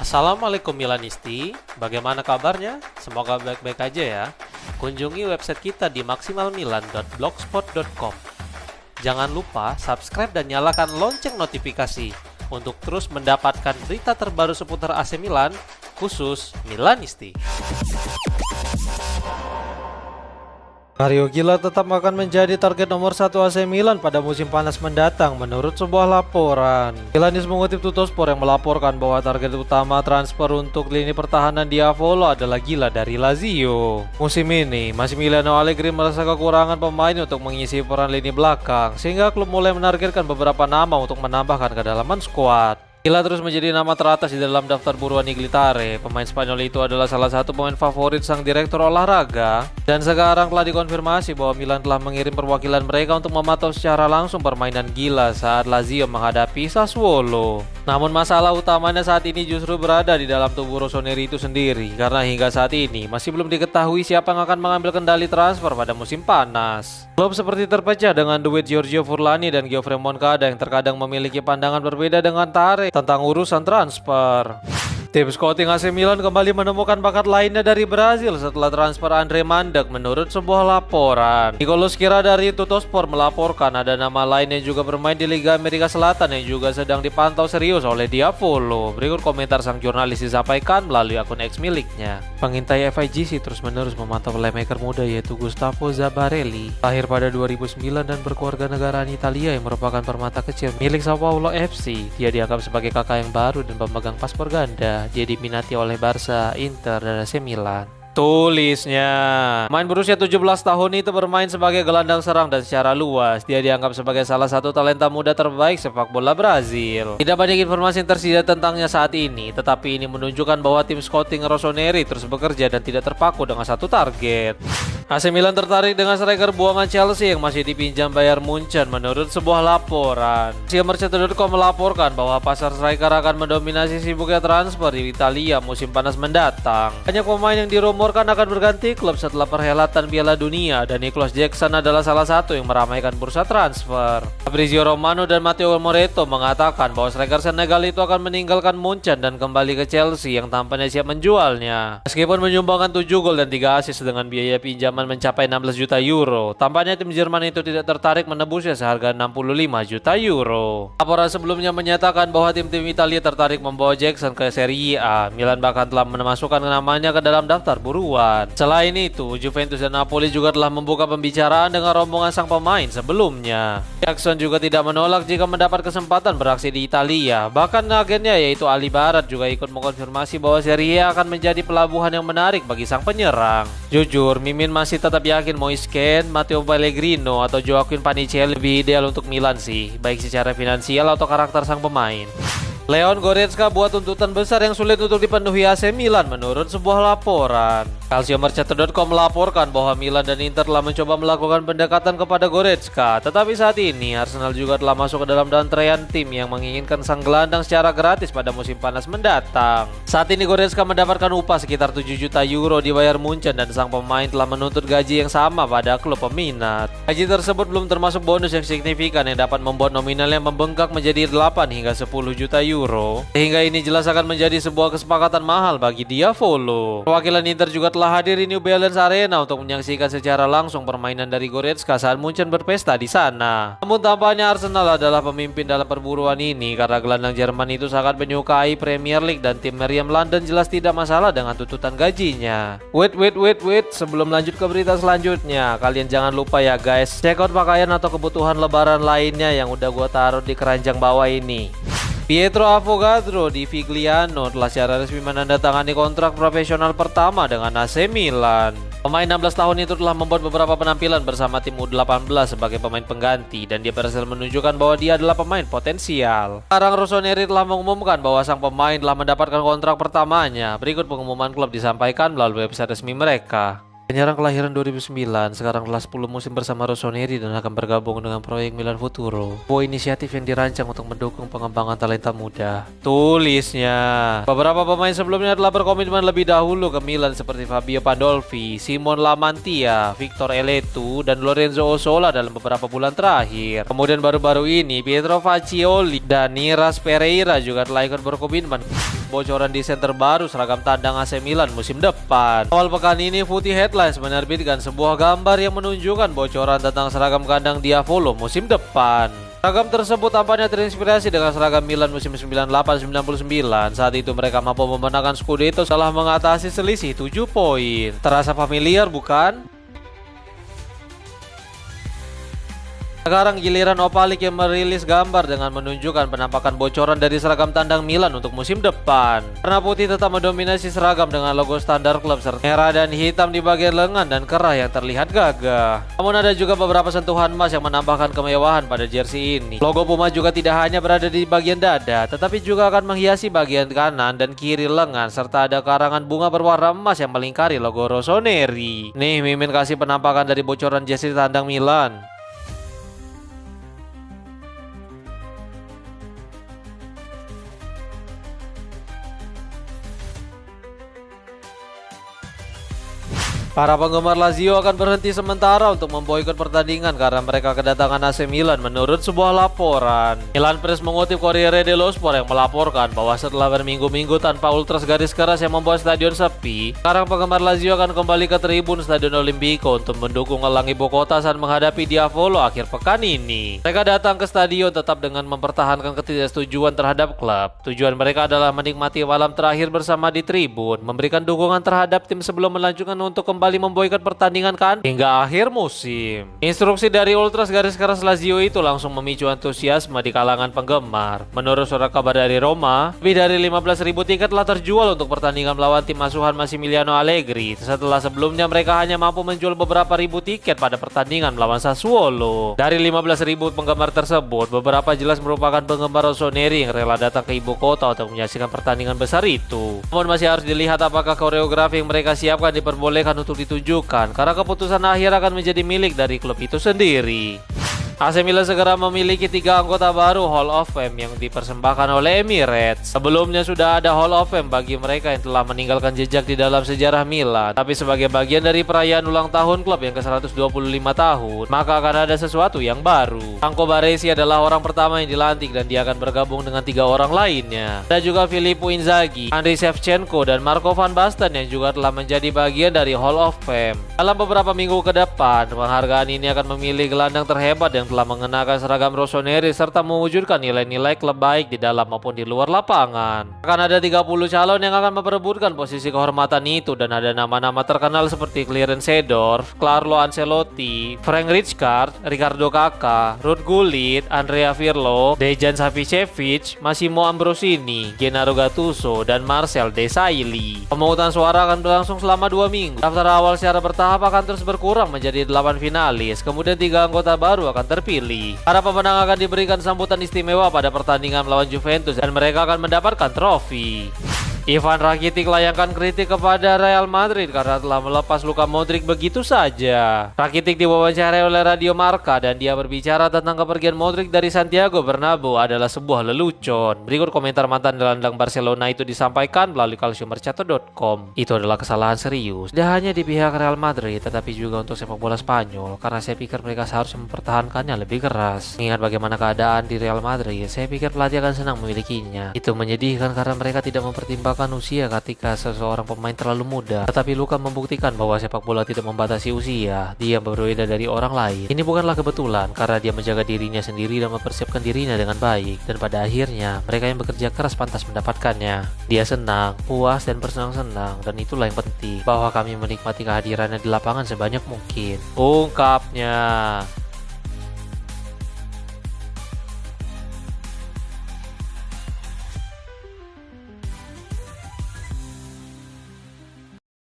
Assalamualaikum Milanisti, bagaimana kabarnya? Semoga baik-baik aja ya. Kunjungi website kita di maksimalmilan.blogspot.com. Jangan lupa subscribe dan nyalakan lonceng notifikasi untuk terus mendapatkan berita terbaru seputar AC Milan, khusus Milanisti. Mario Gila tetap akan menjadi target nomor 1 AC Milan pada musim panas mendatang menurut sebuah laporan. Milanis mengutip Tuttosport yang melaporkan bahwa target utama transfer untuk lini pertahanan Diavolo adalah Gila dari Lazio. Musim ini, Massimiliano Allegri merasa kekurangan pemain untuk mengisi peran lini belakang, sehingga klub mulai menargetkan beberapa nama untuk menambahkan kedalaman skuad. Gila terus menjadi nama teratas di dalam daftar buruan Iglitare. Pemain Spanyol itu adalah salah satu pemain favorit sang direktur olahraga, dan sekarang telah dikonfirmasi bahwa Milan telah mengirim perwakilan mereka untuk memantau secara langsung permainan Gila saat Lazio menghadapi Sassuolo. Namun masalah utamanya saat ini justru berada di dalam tubuh Rossoneri itu sendiri, karena hingga saat ini masih belum diketahui siapa yang akan mengambil kendali transfer pada musim panas. Klub seperti terpecah dengan duet Giorgio Furlani dan Geoffrey Moncada yang terkadang memiliki pandangan berbeda dengan Tare tentang urusan transfer. Tim scouting AC Milan kembali menemukan bakat lainnya dari Brazil setelah transfer Andre Mandek menurut sebuah laporan. Nicolas Kira dari Tuttosport melaporkan ada nama lain yang juga bermain di Liga Amerika Selatan yang juga sedang dipantau serius oleh Diavolo. Berikut komentar sang jurnalis disampaikan melalui akun X miliknya. Pengintai FIGC terus-menerus memantau playmaker muda yaitu Gustavo Zabarelli. Lahir pada 2009 dan berkeluarga negaraan Italia yang merupakan permata kecil milik Sao Paulo FC. Dia dianggap sebagai kakak yang baru dan pemegang paspor ganda. Dia diminati oleh Barca, Inter, dan AC Milan. Tulisnya, main berusia 17 tahun itu bermain sebagai gelandang serang dan secara luas dia dianggap sebagai salah satu talenta muda terbaik sepak bola Brazil. Tidak banyak informasi yang tersedia tentangnya saat ini, tetapi ini menunjukkan bahwa tim scouting Rossoneri terus bekerja dan tidak terpaku dengan satu target. AC Milan tertarik dengan striker buangan Chelsea yang masih dipinjam Bayern Munchen menurut sebuah laporan. Mercato.com melaporkan bahwa pasar striker akan mendominasi sibuknya transfer di Italia musim panas mendatang. Banyak pemain yang dirumorkan akan berganti klub setelah perhelatan Piala Dunia, dan Nicolas Jackson adalah salah satu yang meramaikan bursa transfer. Fabrizio Romano dan Matteo Moretto mengatakan bahwa striker Senegal itu akan meninggalkan Munchen dan kembali ke Chelsea yang tampaknya siap menjualnya. Meskipun menyumbangkan 7 gol dan 3 assist dengan biaya pinjaman mencapai 16 juta euro, tampaknya tim Jerman itu tidak tertarik menebusnya seharga 65 juta euro. Laporan sebelumnya menyatakan bahwa tim-tim Italia tertarik membawa Jackson ke Serie A. Milan bahkan telah memasukkan namanya ke dalam daftar buruan. Selain itu, Juventus dan Napoli juga telah membuka pembicaraan dengan rombongan sang pemain sebelumnya. Jackson juga tidak menolak jika mendapat kesempatan beraksi di Italia. Bahkan agennya yaitu Ali Barat juga ikut mengkonfirmasi bahwa Serie A akan menjadi pelabuhan yang menarik bagi sang penyerang. Jujur, Mimin masih tetap yakin Moisken, Matteo Pellegrino, atau Joaquin Panicelli lebih ideal untuk Milan sih, baik secara finansial atau karakter sang pemain. Leon Goretzka buat tuntutan besar yang sulit untuk dipenuhi AC Milan menurut sebuah laporan. Calciomercato.com melaporkan bahwa Milan dan Inter telah mencoba melakukan pendekatan kepada Goretzka, tetapi saat ini Arsenal juga telah masuk ke dalam antrean tim yang menginginkan sang gelandang secara gratis pada musim panas mendatang. Saat ini Goretzka mendapatkan upah sekitar 7 juta euro di Bayern Munchen, dan sang pemain telah menuntut gaji yang sama pada klub peminat. Gaji tersebut belum termasuk bonus yang signifikan yang dapat membuat nominalnya membengkak menjadi 8 hingga 10 juta euro. Sehingga ini jelas akan menjadi sebuah kesepakatan mahal bagi Diavolo. Perwakilan Inter juga telah hadir di New Balance Arena untuk menyaksikan secara langsung permainan dari Goretzka saat Munchen berpesta di sana. Namun tampaknya Arsenal adalah pemimpin dalam perburuan ini karena gelandang Jerman itu sangat menyukai Premier League, dan tim Meriam London jelas tidak masalah dengan tuntutan gajinya. Wait, sebelum lanjut ke berita selanjutnya, kalian jangan lupa ya guys, check out pakaian atau kebutuhan lebaran lainnya yang udah gua taruh di keranjang bawah ini. Pietro Avogadro di Vigliano telah secara resmi menandatangani kontrak profesional pertama dengan AC Milan. Pemain 16 tahun itu telah membuat beberapa penampilan bersama tim U18 sebagai pemain pengganti, dan dia berhasil menunjukkan bahwa dia adalah pemain potensial. Sekarang Rossoneri telah mengumumkan bahwa sang pemain telah mendapatkan kontrak pertamanya. Berikut pengumuman klub disampaikan melalui website resmi mereka. Penyerang kelahiran 2009, sekarang telah 10 musim bersama Rossoneri dan akan bergabung dengan proyek Milan Futuro, sebuah inisiatif yang dirancang untuk mendukung pengembangan talenta muda. Tulisnya, beberapa pemain sebelumnya telah berkomitmen lebih dahulu ke Milan seperti Fabio Pandolfi, Simon Lamantia, Victor Eletu, dan Lorenzo Osola dalam beberapa bulan terakhir. Kemudian baru-baru ini Pietro Faccioli dan Niras Pereira juga telah ikut berkomitmen. bocoran desain terbaru seragam tandang AC Milan musim depan. Awal pekan ini Footy Headlines menerbitkan sebuah gambar yang menunjukkan bocoran tentang seragam kandang Diavolo musim depan. Seragam tersebut tampaknya terinspirasi dengan seragam Milan musim 98-99. Saat itu mereka mampu memenangkan Scudetto setelah mengatasi selisih 7 poin. Terasa familiar bukan? Sekarang giliran Opalik yang merilis gambar dengan menunjukkan penampakan bocoran dari seragam tandang Milan untuk musim depan. Warna putih tetap mendominasi seragam dengan logo standar klub serta merah dan hitam di bagian lengan dan kerah yang terlihat gagah. Namun ada juga beberapa sentuhan emas yang menambahkan kemewahan pada jersey ini. Logo Puma juga tidak hanya berada di bagian dada, tetapi juga akan menghiasi bagian kanan dan kiri lengan serta ada karangan bunga berwarna emas yang melingkari logo Rossoneri. Nih, Mimin kasih penampakan dari bocoran jersey tandang Milan. Para penggemar Lazio akan berhenti sementara untuk memboikot pertandingan karena mereka kedatangan AC Milan menurut sebuah laporan. Milan Press mengutip Corriere dello Sport yang melaporkan bahwa setelah berminggu-minggu tanpa ultras garis keras yang membuat stadion sepi, sekarang penggemar Lazio akan kembali ke tribun Stadion Olimpico untuk mendukung elang ibu kota saat menghadapi Diavolo akhir pekan ini. Mereka datang ke stadion tetap dengan mempertahankan ketidaksetujuan terhadap klub. Tujuan mereka adalah menikmati malam terakhir bersama di tribun, memberikan dukungan terhadap tim sebelum melanjutkan untuk kembali memboikot pertandingan hingga akhir musim. Instruksi dari ultras garis keras Lazio itu langsung memicu antusiasme di kalangan penggemar. Menurut surat kabar dari Roma, lebih dari 15.000 tiket telah terjual untuk pertandingan melawan tim asuhan Massimiliano Allegri setelah sebelumnya mereka hanya mampu menjual beberapa ribu tiket pada pertandingan melawan Sassuolo. Dari 15.000 penggemar tersebut, beberapa jelas merupakan penggemar Rossoneri yang rela datang ke ibu kota untuk menyaksikan pertandingan besar itu. Namun masih harus dilihat apakah koreografi yang mereka siapkan diperbolehkan untuk ditunjukkan karena keputusan akhir akan menjadi milik dari klub itu sendiri. AC Milan segera memiliki 3 anggota baru Hall of Fame yang dipersembahkan oleh Emirates. Sebelumnya sudah ada Hall of Fame bagi mereka yang telah meninggalkan jejak di dalam sejarah Milan. Tapi sebagai bagian dari perayaan ulang tahun klub yang ke-125 tahun, maka akan ada sesuatu yang baru. Franco Baresi adalah orang pertama yang dilantik dan dia akan bergabung dengan 3 orang lainnya. Ada juga Filippo Inzaghi, Andriy Shevchenko, dan Marco van Basten yang juga telah menjadi bagian dari Hall of Fame. Dalam beberapa minggu ke depan, penghargaan ini akan memilih gelandang terhebat yang telah mengenakan seragam Rossoneri serta mewujudkan nilai-nilai klub baik di dalam maupun di luar lapangan. Akan ada 30 calon yang akan memperebutkan posisi kehormatan itu dan ada nama-nama terkenal seperti Clarence Seedorf, Carlo Ancelotti, Frank Rijkaard, Ricardo Kakà, Ruud Gullit, Andrea Pirlo, Dejan Savicevic, Massimo Ambrosini, Gennaro Gattuso, dan Marcel Desailly. Pemungutan suara akan berlangsung selama 2 minggu. Daftar awal secara bertahap akan terus berkurang menjadi 8 finalis, kemudian 3 anggota baru akan terpilih. Para pemenang akan diberikan sambutan istimewa pada pertandingan melawan Juventus dan mereka akan mendapatkan trofi. Ivan Rakitic layangkan kritik kepada Real Madrid karena telah melepas Luka Modric begitu saja. Rakitic diwawancarai oleh Radio Marca dan dia berbicara tentang kepergian Modric dari Santiago Bernabeu adalah sebuah lelucon. Berikut komentar mantan gelandang Barcelona itu disampaikan melalui calciomercato.com. Itu adalah kesalahan serius, tidak hanya di pihak Real Madrid tetapi juga untuk sepak bola Spanyol karena saya pikir mereka seharusnya mempertahankannya lebih keras. Mengingat bagaimana keadaan di Real Madrid, saya pikir pelatih akan senang memilikinya. Itu menyedihkan karena mereka tidak mempertimbangkan usia ketika seseorang pemain terlalu muda. Tetapi Luka membuktikan bahwa sepak bola tidak membatasi usia. Dia berbeda dari orang lain. Ini bukanlah kebetulan karena dia menjaga dirinya sendiri dan mempersiapkan dirinya dengan baik. Dan pada akhirnya mereka yang bekerja keras pantas mendapatkannya. Dia senang, puas, dan bersenang-senang. Dan itulah yang penting, bahwa kami menikmati kehadirannya di lapangan sebanyak mungkin, ungkapnya.